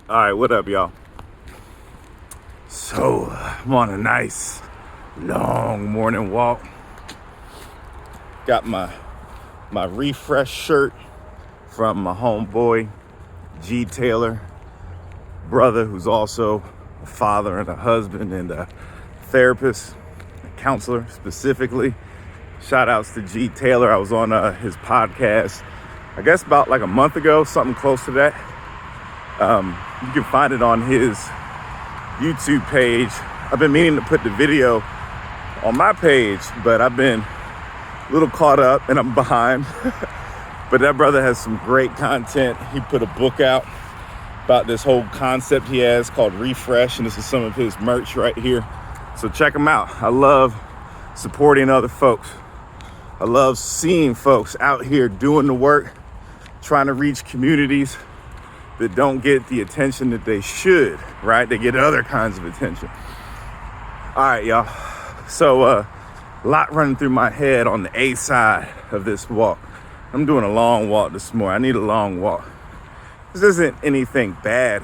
All right, what up, y'all? So, I'm on a nice, long morning walk. Got my refresh shirt from my homeboy, G. Taylor, brother, who's also a father and a husband and a therapist, a counselor specifically. Shout outs to G. Taylor. I was on his podcast, I guess about like a month ago, something close to that. You can find it on his YouTube page. I've been meaning to put the video on my page, but I've been a little caught up and I'm behind. But that brother has some great content. He put a book out about this whole concept he has called Refresh, and this is some of his merch right here. So check him out. I love supporting other folks. I love seeing folks out here doing the work, trying to reach communities that don't get the attention that they should, right? They get other kinds of attention. All right, y'all. So a lot running through my head on the A side of this walk. I'm doing a long walk this morning. I need a long walk. This isn't anything bad.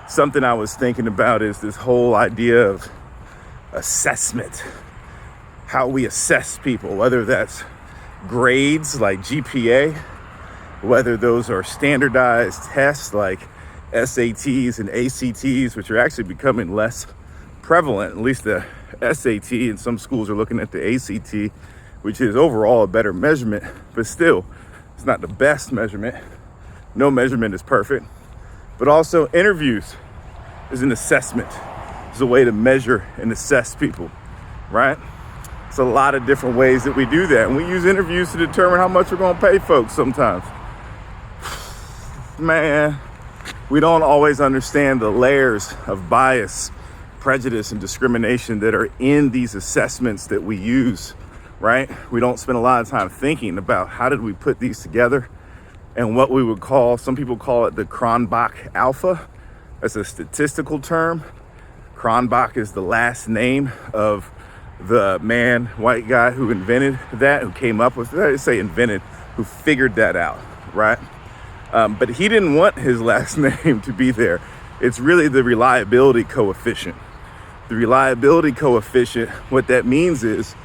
Something I was thinking about is this whole idea of assessment. How we assess people, whether that's grades like GPA, whether those are standardized tests like SATs and ACTs, which are actually becoming less prevalent. At least the SAT, and some schools are looking at the ACT, which is overall a better measurement, but still, it's not the best measurement. No measurement is perfect. But also interviews is an assessment. It's a way to measure and assess people, right? It's a lot of different ways that we do that. And we use interviews to determine how much we're gonna pay folks sometimes. Man, we don't always understand the layers of bias, prejudice, and discrimination that are in these assessments that we use, right? We don't spend a lot of time thinking about how did we put these together and what we would call, some people call it the Cronbach Alpha. That's a statistical term. Cronbach is the last name of the man, white guy who invented that, who came up with, I say invented, who figured that out, right? But he didn't want his last name to be there. It's really the reliability coefficient. The reliability coefficient, what that means is,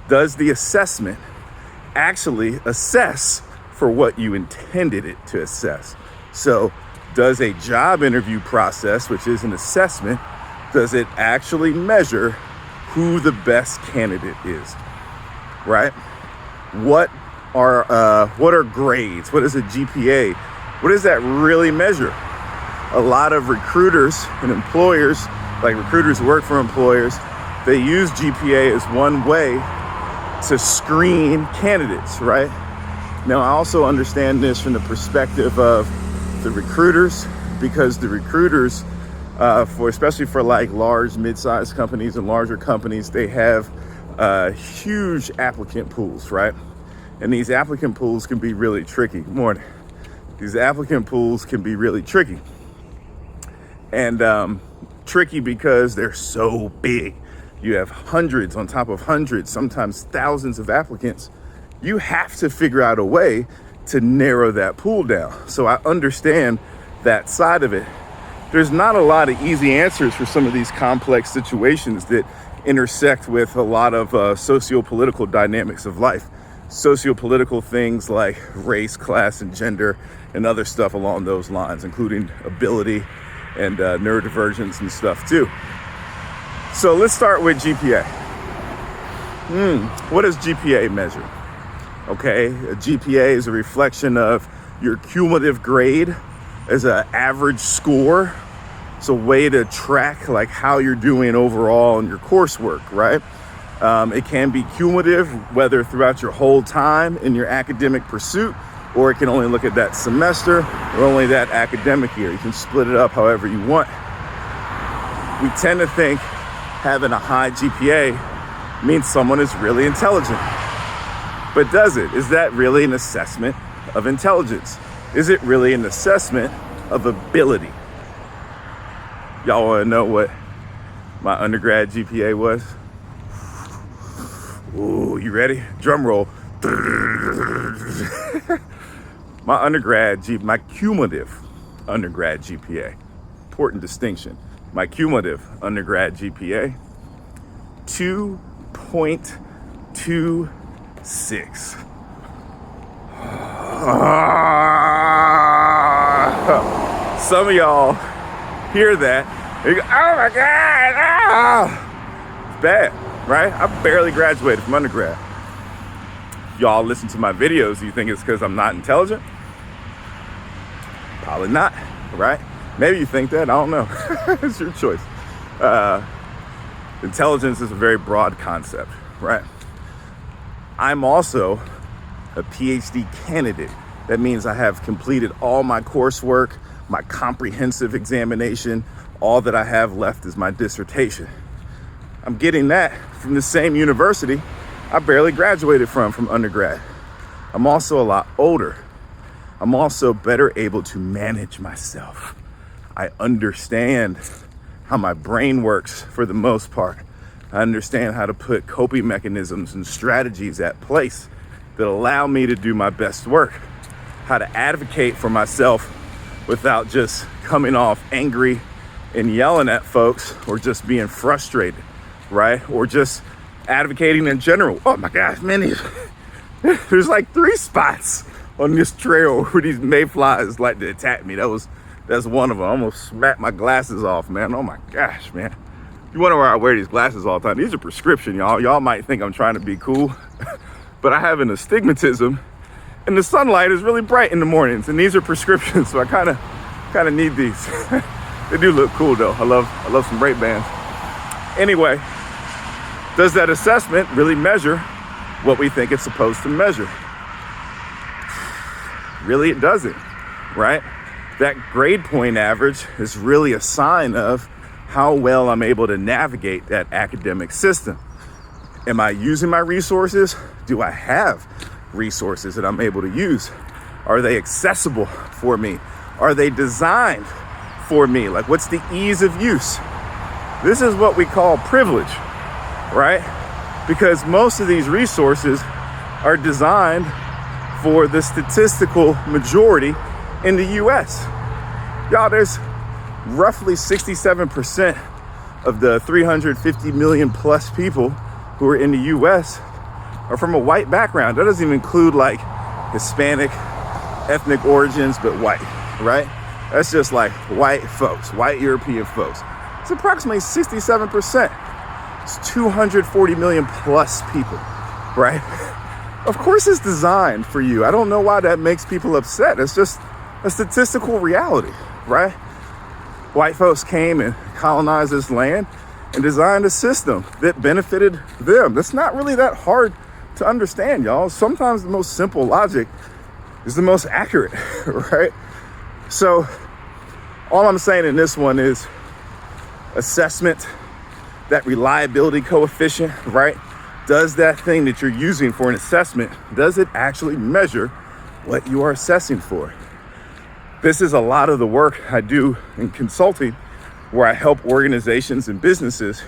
does the assessment actually assess for what you intended it to assess? So does a job interview process, which is an assessment, does it actually measure who the best candidate is, right? What are grades? What is a GPA? What does that really measure? A lot of recruiters and employers, like recruiters who work for employers, they use GPA as one way to screen candidates, right? Now, I also understand this from the perspective of the recruiters, because the recruiters, especially for like large, mid-sized companies and larger companies, they have huge applicant pools, right? And these applicant pools can be really tricky. Good morning. These applicant pools can be really tricky. And tricky because they're so big. You have hundreds on top of hundreds, sometimes thousands of applicants. You have to figure out a way to narrow that pool down. So I understand that side of it. There's not a lot of easy answers for some of these complex situations that intersect with a lot of socio-political dynamics of life. Socio-political things like race, class, and gender, and other stuff along those lines, including ability and neurodivergence and stuff too. So let's start with GPA. What does GPA measure? Okay, a GPA is a reflection of your cumulative grade as an average score. It's a way to track like how you're doing overall in your coursework, right? It can be cumulative, whether throughout your whole time in your academic pursuit, or it can only look at that semester or only that academic year. You can split it up however you want. We tend to think having a high GPA means someone is really intelligent. But does it? Is that really an assessment of intelligence? Is it really an assessment of ability? Y'all want to know what my undergrad GPA was? Ooh, you ready? Drum roll. My cumulative undergrad GPA important distinction. My cumulative undergrad GPA, 2.26. Some of y'all hear that, you go, oh my God, it's bad, right? I barely graduated from undergrad. Y'all listen to my videos, do you think it's because I'm not intelligent? Probably not, right? Maybe you think that, I don't know. It's your choice. Intelligence is a very broad concept, right? I'm also a PhD candidate. That means I have completed all my coursework, my comprehensive examination. All that I have left is my dissertation. I'm getting that from the same university I barely graduated from undergrad. I'm also a lot older. I'm also better able to manage myself. I understand how my brain works for the most part. I understand how to put coping mechanisms and strategies at place that allow me to do my best work. How to advocate for myself without just coming off angry and yelling at folks or just being frustrated, right? Or just advocating in general. Oh my gosh, man, there's like 3 spots on this trail where these mayflies like to attack me. That's one of them. I almost smacked my glasses off, man. Oh my gosh, man. You wonder why I wear these glasses all the time. These are prescription, y'all. Y'all might think I'm trying to be cool, but I have an astigmatism and the sunlight is really bright in the mornings and these are prescriptions. So I kind of need these. They do look cool though. I love some Ray-Bans. Anyway, does that assessment really measure what we think it's supposed to measure? Really, it doesn't, right? That grade point average is really a sign of how well I'm able to navigate that academic system. Am I using my resources? Do I have resources that I'm able to use? Are they accessible for me? Are they designed for me? Like, what's the ease of use? This is what we call privilege, right? Because most of these resources are designed for the statistical majority in the US. Y'all, there's roughly 67% of the 350 million plus people who are in the US are from a white background. That doesn't even include like Hispanic, ethnic origins, but white, right? That's just like white folks, white European folks. It's approximately 67%. It's 240 million plus people, right? Of course it's designed for you. I don't know why that makes people upset. It's just a statistical reality, right? White folks came and colonized this land and designed a system that benefited them. That's not really that hard to understand, y'all. Sometimes the most simple logic is the most accurate, right? So all I'm saying in this one is assessment, that reliability coefficient, right? Does that thing that you're using for an assessment, does it actually measure what you are assessing for? This is a lot of the work I do in consulting, where I help organizations and businesses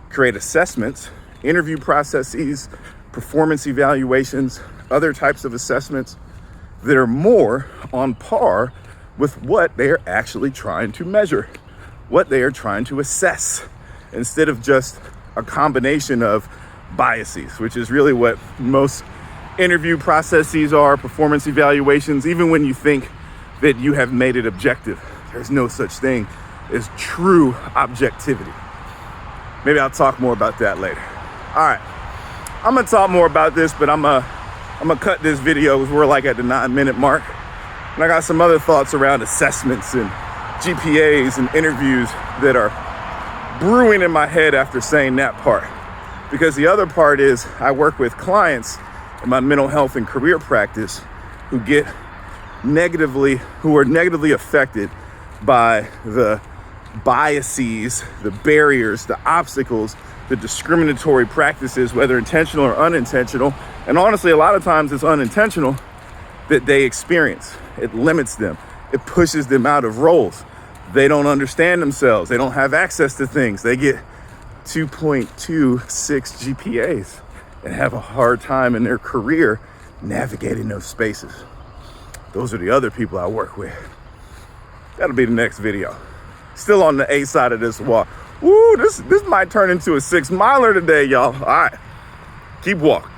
create assessments, interview processes, performance evaluations, other types of assessments that are more on par with what they are actually trying to measure, what they are trying to assess, instead of just a combination of biases, which is really what most interview processes are, performance evaluations. Even when you think that you have made it objective, there's no such thing as true objectivity. Maybe I'll talk more about that later. All right, I'm gonna talk more about this, but I'm gonna cut this video because we're like at the 9-minute mark. And I got some other thoughts around assessments and GPAs and interviews that are brewing in my head after saying that part. Because the other part is I work with clients in my mental health and career practice who are negatively affected by the biases, the barriers, the obstacles, the discriminatory practices, whether intentional or unintentional. And honestly, a lot of times it's unintentional that they experience. It limits them. It pushes them out of roles. They don't understand themselves. They don't have access to things. They get 2.26 GPAs and have a hard time in their career navigating those spaces. Those are the other people I work with. That'll be the next video. Still on the A side of this walk. Woo, this might turn into a 6 miler today, y'all. All right, keep walking.